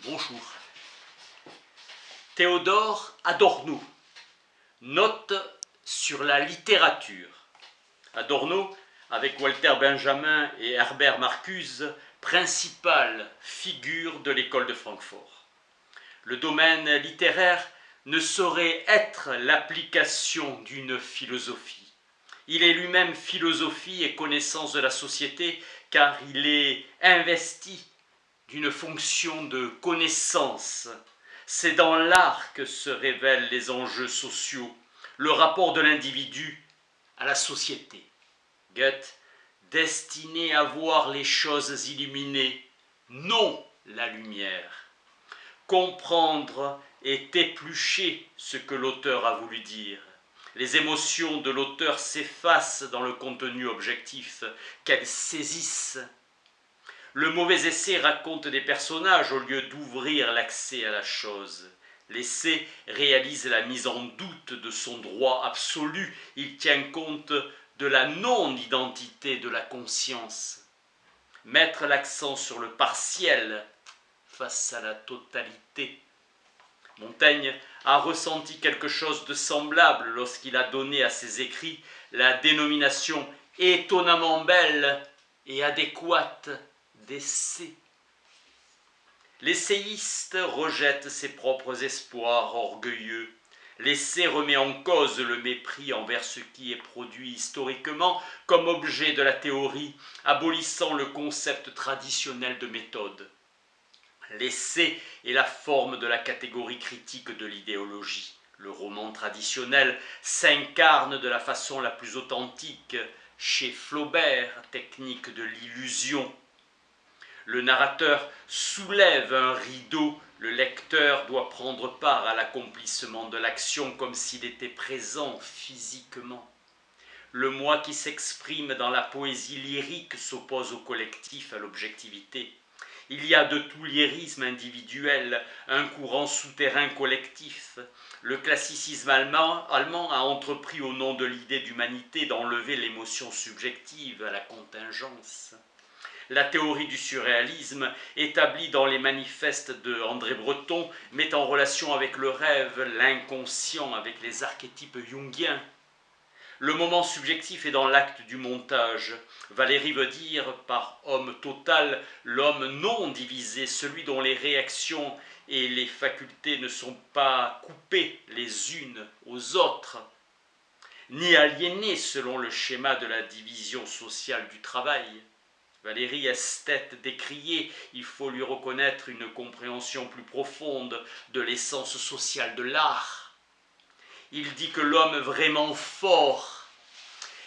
Bonjour. Théodore Adorno, note sur la littérature. Adorno, avec Walter Benjamin et Herbert Marcuse, principale figure de l'école de Francfort. Le domaine littéraire ne saurait être l'application d'une philosophie. Il est lui-même philosophie et connaissance de la société, car il est investi d'une fonction de connaissance. C'est dans l'art que se révèlent les enjeux sociaux, le rapport de l'individu à la société. Goethe, destiné à voir les choses illuminées, non la lumière. Comprendre et éplucher ce que l'auteur a voulu dire. Les émotions de l'auteur s'effacent dans le contenu objectif qu'elles saisissent. Le mauvais essai raconte des personnages au lieu d'ouvrir l'accès à la chose. L'essai réalise la mise en doute de son droit absolu. Il tient compte de la non-identité de la conscience. Mettre l'accent sur le partiel face à la totalité. Montaigne a ressenti quelque chose de semblable lorsqu'il a donné à ses écrits la dénomination étonnamment belle et adéquate d'essai. L'essayiste rejette ses propres espoirs orgueilleux. L'essai remet en cause le mépris envers ce qui est produit historiquement comme objet de la théorie, abolissant le concept traditionnel de méthode. L'essai est la forme de la catégorie critique de l'idéologie. Le roman traditionnel s'incarne de la façon la plus authentique chez Flaubert, technique de l'illusion. Le narrateur soulève un rideau, le lecteur doit prendre part à l'accomplissement de l'action comme s'il était présent physiquement. Le moi qui s'exprime dans la poésie lyrique s'oppose au collectif, à l'objectivité. Il y a de tout lyrisme individuel, un courant souterrain collectif. Le classicisme allemand a entrepris au nom de l'idée d'humanité d'enlever l'émotion subjective à la contingence. La théorie du surréalisme, établie dans les manifestes de André Breton, met en relation avec le rêve, l'inconscient, avec les archétypes jungiens. Le moment subjectif est dans l'acte du montage. Valéry veut dire par homme total l'homme non divisé, celui dont les réactions et les facultés ne sont pas coupées les unes aux autres, ni aliénées selon le schéma de la division sociale du travail. Valéry, esthète décrié, il faut lui reconnaître une compréhension plus profonde de l'essence sociale de l'art. Il dit que l'homme vraiment fort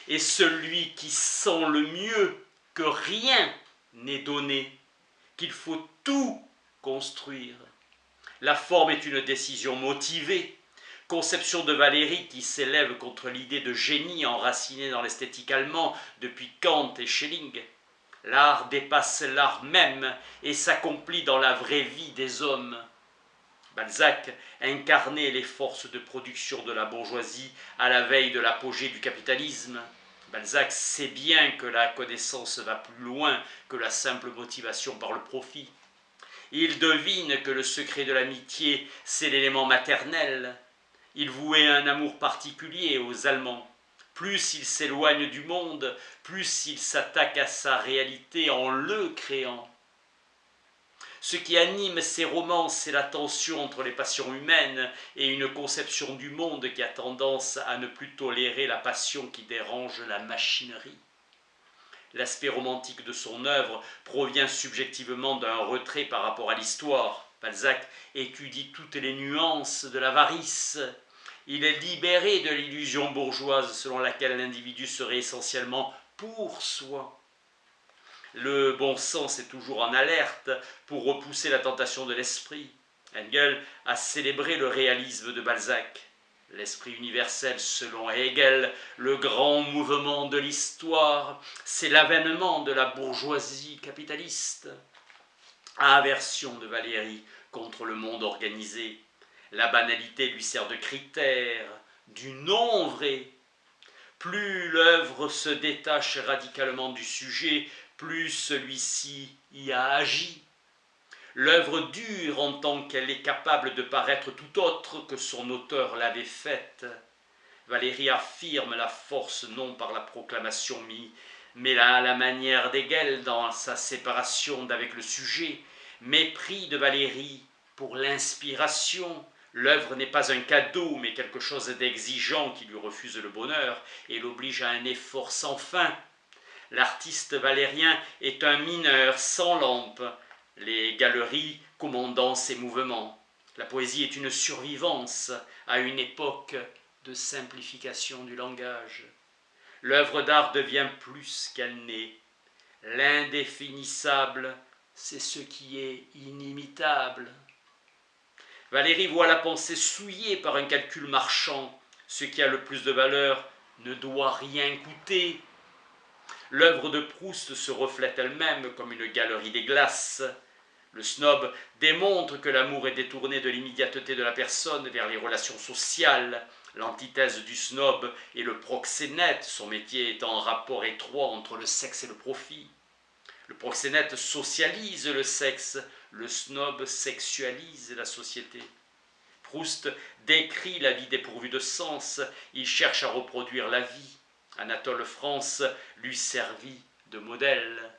est celui qui sent le mieux que rien n'est donné, qu'il faut tout construire. La forme est une décision motivée, conception de Valéry qui s'élève contre l'idée de génie enracinée dans l'esthétique allemande depuis Kant et Schelling. L'art dépasse l'art même et s'accomplit dans la vraie vie des hommes. Balzac incarnait les forces de production de la bourgeoisie à la veille de l'apogée du capitalisme. Balzac sait bien que la connaissance va plus loin que la simple motivation par le profit. Il devine que le secret de l'amitié, c'est l'élément maternel. Il vouait un amour particulier aux Allemands. Plus il s'éloigne du monde, plus il s'attaque à sa réalité en le créant. Ce qui anime ses romans, c'est la tension entre les passions humaines et une conception du monde qui a tendance à ne plus tolérer la passion qui dérange la machinerie. L'aspect romantique de son œuvre provient subjectivement d'un retrait par rapport à l'histoire. Balzac étudie toutes les nuances de l'avarice. Il est libéré de l'illusion bourgeoise selon laquelle l'individu serait essentiellement pour soi. Le bon sens est toujours en alerte pour repousser la tentation de l'esprit. Hegel a célébré le réalisme de Balzac. L'esprit universel, selon Hegel, le grand mouvement de l'histoire, c'est l'avènement de la bourgeoisie capitaliste. Aversion de Valéry contre le monde organisé. La banalité lui sert de critère, du non vrai. Plus l'œuvre se détache radicalement du sujet, plus celui-ci y a agi. l'œuvre dure en tant qu'elle est capable de paraître tout autre que son auteur l'avait faite. Valérie affirme la force non par la proclamation mais à la manière d'Hegel dans sa séparation d'avec le sujet, mépris de Valérie pour l'inspiration. L'œuvre n'est pas un cadeau, mais quelque chose d'exigeant qui lui refuse le bonheur et l'oblige à un effort sans fin. L'artiste valérien est un mineur sans lampe, les galeries commandant ses mouvements. La poésie est une survivance à une époque de simplification du langage. L'œuvre d'art devient plus qu'elle n'est. L'indéfinissable, c'est ce qui est inimitable. Valérie voit la pensée souillée par un calcul marchand. Ce qui a le plus de valeur ne doit rien coûter. L'œuvre de Proust se reflète elle-même comme une galerie des glaces. Le snob démontre que l'amour est détourné de l'immédiateté de la personne vers les relations sociales. L'antithèse du snob est le proxénète, son métier étant en rapport étroit entre le sexe et le profit. Le proxénète socialise le sexe, le snob sexualise la société. Proust décrit la vie dépourvue de sens, il cherche à reproduire la vie. Anatole France lui servit de modèle.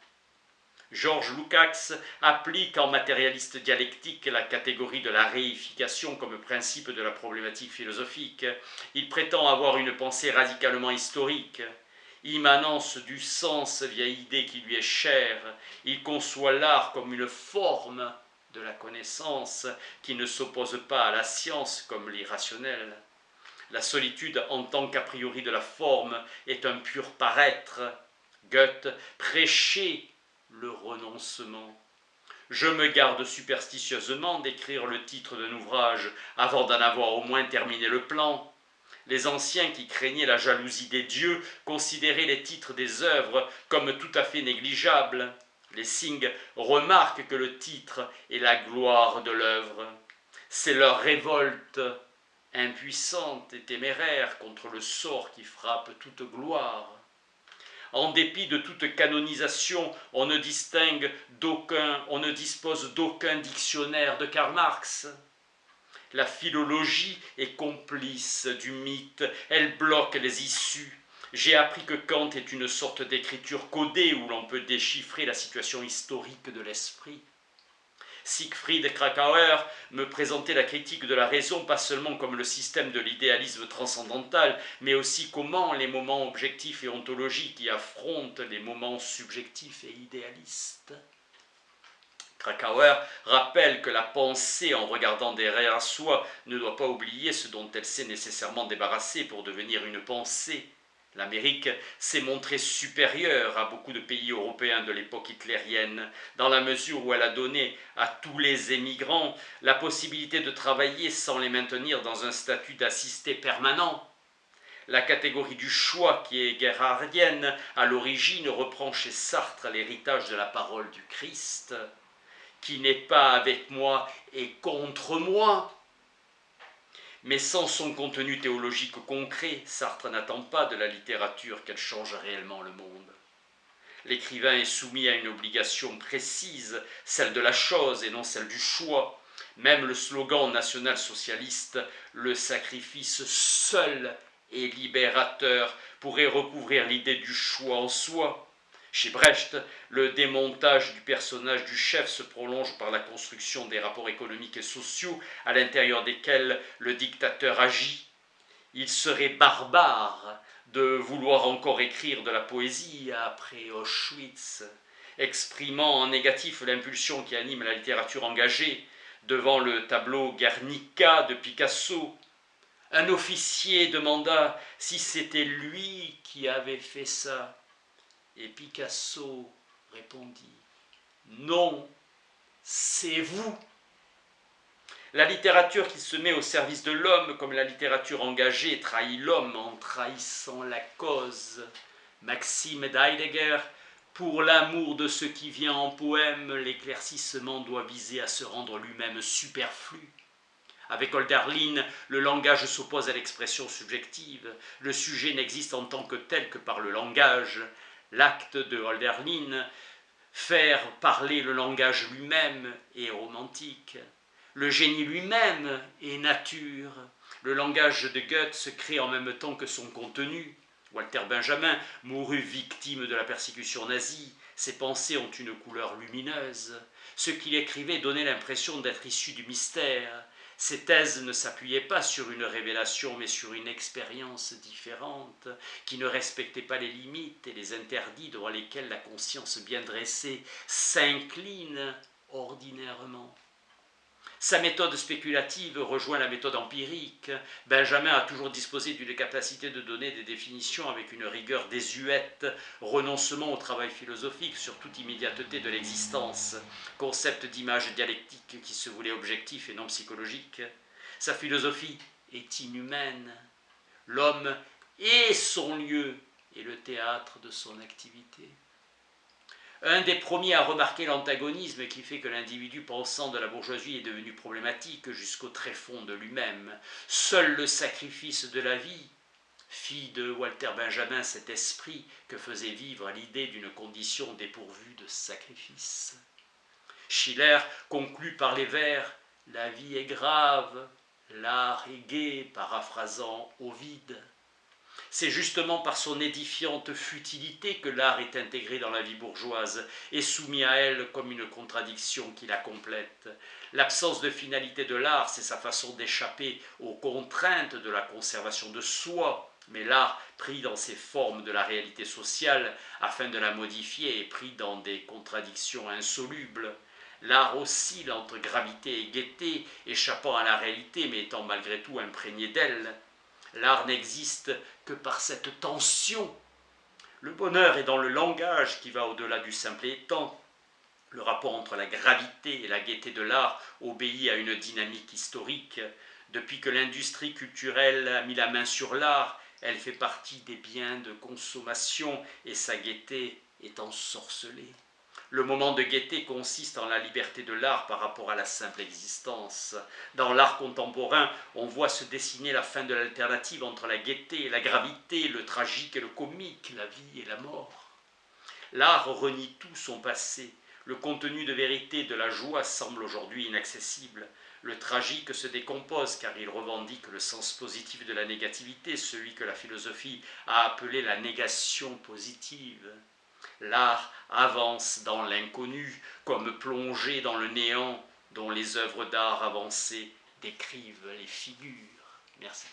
Georges Lukács applique en matérialiste dialectique la catégorie de la réification comme principe de la problématique philosophique. Il prétend avoir une pensée radicalement historique. Immanence du sens, vieille idée qui lui est chère, il conçoit l'art comme une forme de la connaissance qui ne s'oppose pas à la science comme l'irrationnel. La solitude en tant qu'a priori de la forme est un pur paraître. Goethe prêchait le renoncement. Je me garde superstitieusement d'écrire le titre d'un ouvrage avant d'en avoir au moins terminé le plan. Les anciens qui craignaient la jalousie des dieux considéraient les titres des œuvres comme tout à fait négligeables. Les Signes remarquent que le titre est la gloire de l'œuvre. C'est leur révolte impuissante et téméraire contre le sort qui frappe toute gloire. En dépit de toute canonisation, on ne dispose d'aucun dictionnaire de Karl Marx. La philologie est complice du mythe, elle bloque les issues. J'ai appris que Kant est une sorte d'écriture codée où l'on peut déchiffrer la situation historique de l'esprit. Siegfried Kracauer me présentait la critique de la raison pas seulement comme le système de l'idéalisme transcendantal, mais aussi comment les moments objectifs et ontologiques y affrontent les moments subjectifs et idéalistes. Kracauer rappelle que la pensée, en regardant derrière soi, ne doit pas oublier ce dont elle s'est nécessairement débarrassée pour devenir une pensée. L'Amérique s'est montrée supérieure à beaucoup de pays européens de l'époque hitlérienne, dans la mesure où elle a donné à tous les émigrants la possibilité de travailler sans les maintenir dans un statut d'assisté permanent. La catégorie du choix, qui est guérardienne, à l'origine reprend chez Sartre l'héritage de la parole du Christ, qui n'est pas avec moi et contre moi. Mais sans son contenu théologique concret, Sartre n'attend pas de la littérature qu'elle change réellement le monde. L'écrivain est soumis à une obligation précise, celle de la chose et non celle du choix. Même le slogan national-socialiste, le sacrifice seul et libérateur, pourrait recouvrir l'idée du choix en soi. Chez Brecht, le démontage du personnage du chef se prolonge par la construction des rapports économiques et sociaux à l'intérieur desquels le dictateur agit. Il serait barbare de vouloir encore écrire de la poésie après Auschwitz, exprimant en négatif l'impulsion qui anime la littérature engagée devant le tableau Guernica de Picasso. Un officier demanda si c'était lui qui avait fait ça. Et Picasso répondit « Non, c'est vous ». La littérature qui se met au service de l'homme, comme la littérature engagée, trahit l'homme en trahissant la cause. Maxime d'Heidegger, pour l'amour de ce qui vient en poème, l'éclaircissement doit viser à se rendre lui-même superflu. Avec Hölderlin, le langage s'oppose à l'expression subjective. Le sujet n'existe en tant que tel que par le langage. L'acte de Hölderlin Faire parler le langage lui-même est romantique. Le génie lui-même est nature. Le langage de Goethe se crée en même temps que son contenu. Walter Benjamin mourut victime de la persécution nazie. Ses pensées ont une couleur lumineuse. Ce qu'il écrivait donnait l'impression d'être issu du mystère. Ses thèses ne s'appuyaient pas sur une révélation, mais sur une expérience différente, qui ne respectait pas les limites et les interdits devant lesquels la conscience bien dressée s'incline ordinairement. Sa méthode spéculative rejoint la méthode empirique. Benjamin a toujours disposé d'une capacité de donner des définitions avec une rigueur désuète, renoncement au travail philosophique sur toute immédiateté de l'existence, concept d'image dialectique qui se voulait objectif et non psychologique. Sa philosophie est inhumaine. L'homme est son lieu et le théâtre de son activité. Un des premiers à remarquer l'antagonisme qui fait que l'individu pensant de la bourgeoisie est devenu problématique jusqu'au tréfonds de lui-même. Seul le sacrifice de la vie fit de Walter Benjamin cet esprit que faisait vivre l'idée d'une condition dépourvue de sacrifice. Schiller conclut par les vers « La vie est grave, l'art est gai », paraphrasant Ovide. C'est justement par son édifiante futilité que l'art est intégré dans la vie bourgeoise et soumis à elle comme une contradiction qui la complète. L'absence de finalité de l'art, c'est sa façon d'échapper aux contraintes de la conservation de soi, mais l'art pris dans ses formes de la réalité sociale afin de la modifier est pris dans des contradictions insolubles. L'art oscille entre gravité et gaieté, échappant à la réalité mais étant malgré tout imprégné d'elle. L'art n'existe que par cette tension. Le bonheur est dans le langage qui va au-delà du simple étant. Le rapport entre la gravité et la gaieté de l'art obéit à une dynamique historique. Depuis que l'industrie culturelle a mis la main sur l'art, elle fait partie des biens de consommation et sa gaieté est ensorcelée. Le moment de gaieté consiste en la liberté de l'art par rapport à la simple existence. Dans l'art contemporain, on voit se dessiner la fin de l'alternative entre la gaieté et la gravité, le tragique et le comique, la vie et la mort. L'art renie tout son passé. Le contenu de vérité de la joie semble aujourd'hui inaccessible. Le tragique se décompose car il revendique le sens positif de la négativité, celui que la philosophie a appelé la négation positive. L'art avance dans l'inconnu, comme plongé dans le néant dont les œuvres d'art avancées décrivent les figures. Merci.